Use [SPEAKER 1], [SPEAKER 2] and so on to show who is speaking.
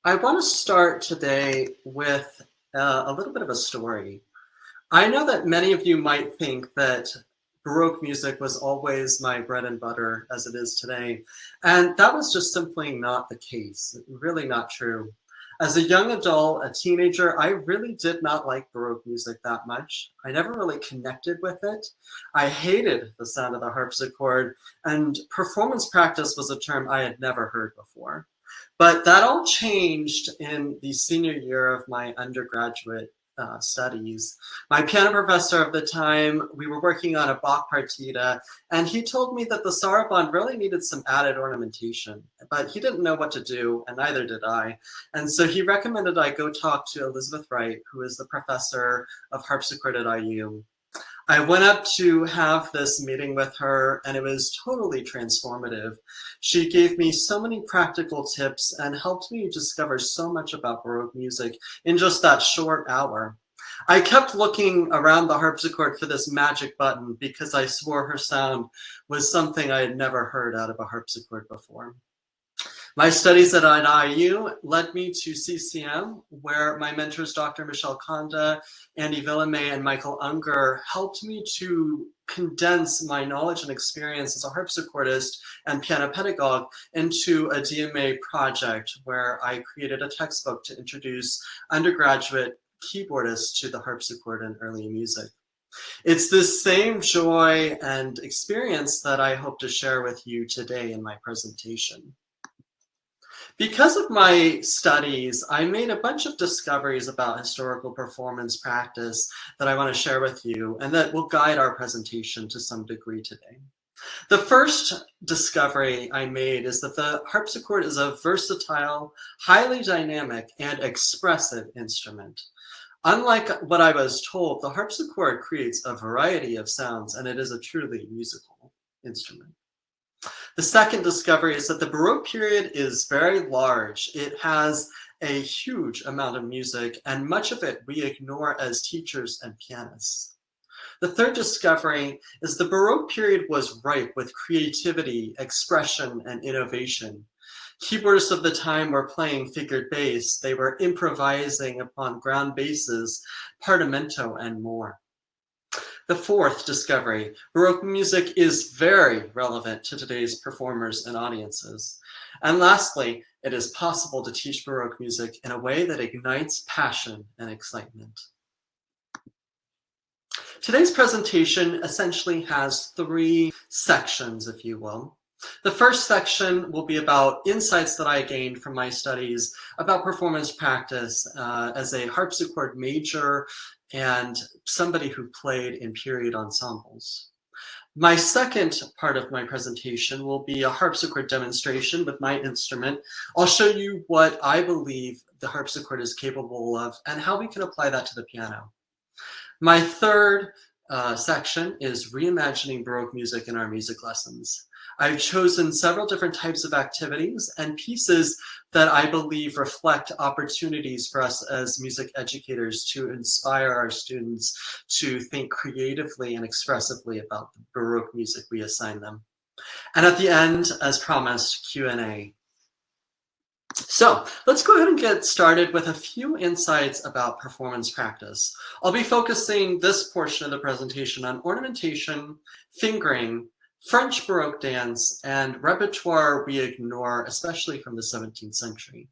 [SPEAKER 1] I want to start today with a little bit of a story. I know that many of you might think that Baroque music was always my bread and butter as it is today, and that was just simply not the case, really not true. As a young adult, a teenager, I really did not like Baroque music that much. I never really connected with it. I hated the sound of the harpsichord, and performance practice was a term I had never heard before. But that all changed in the senior year of my undergraduate studies. My piano professor of the time, we were working on a Bach partita, and he told me that the saraband really needed some added ornamentation, but he didn't know what to do, and neither did I. And so he recommended I go talk to Elizabeth Wright, who is the professor of harpsichord at IU. I went up to have this meeting with her, and it was totally transformative. She gave me so many practical tips and helped me discover so much about Baroque music in just that short hour. I kept looking around the harpsichord for this magic button because I swore her sound was something I had never heard out of a harpsichord before. My studies at IU led me to CCM, where my mentors, Dr. Michel Conda, Andy Villamay, and Michael Unger, helped me to condense my knowledge and experience as a harpsichordist and piano pedagogue into a DMA project where I created a textbook to introduce undergraduate keyboardists to the harpsichord and early music. It's this same joy and experience that I hope to share with you today in my presentation. Because of my studies, I made a bunch of discoveries about historical performance practice that I want to share with you and that will guide our presentation to some degree today. The first discovery I made is that the harpsichord is a versatile, highly dynamic, and expressive instrument. Unlike what I was told, the harpsichord creates a variety of sounds, and it is a truly musical instrument. The second discovery is that the Baroque period is very large. It has a huge amount of music, and much of it we ignore as teachers and pianists. The third discovery is the Baroque period was ripe with creativity, expression, and innovation. Keyboardists of the time were playing figured bass. They were improvising upon ground basses, partimento, and more. The fourth discovery, Baroque music is very relevant to today's performers and audiences. And lastly, it is possible to teach Baroque music in a way that ignites passion and excitement. Today's presentation essentially has three sections, if you will. The first section will be about insights that I gained from my studies about performance practice as a harpsichord major and somebody who played in period ensembles. My second part of my presentation will be a harpsichord demonstration with my instrument. I'll show you what I believe the harpsichord is capable of and how we can apply that to the piano. My third section is reimagining Baroque music in our music lessons. I've chosen several different types of activities and pieces that I believe reflect opportunities for us as music educators to inspire our students to think creatively and expressively about the Baroque music we assign them. And at the end, as promised, Q&A. So let's go ahead and get started with a few insights about performance practice. I'll be focusing this portion of the presentation on ornamentation, fingering, French Baroque dance, and repertoire we ignore, especially from the 17th century.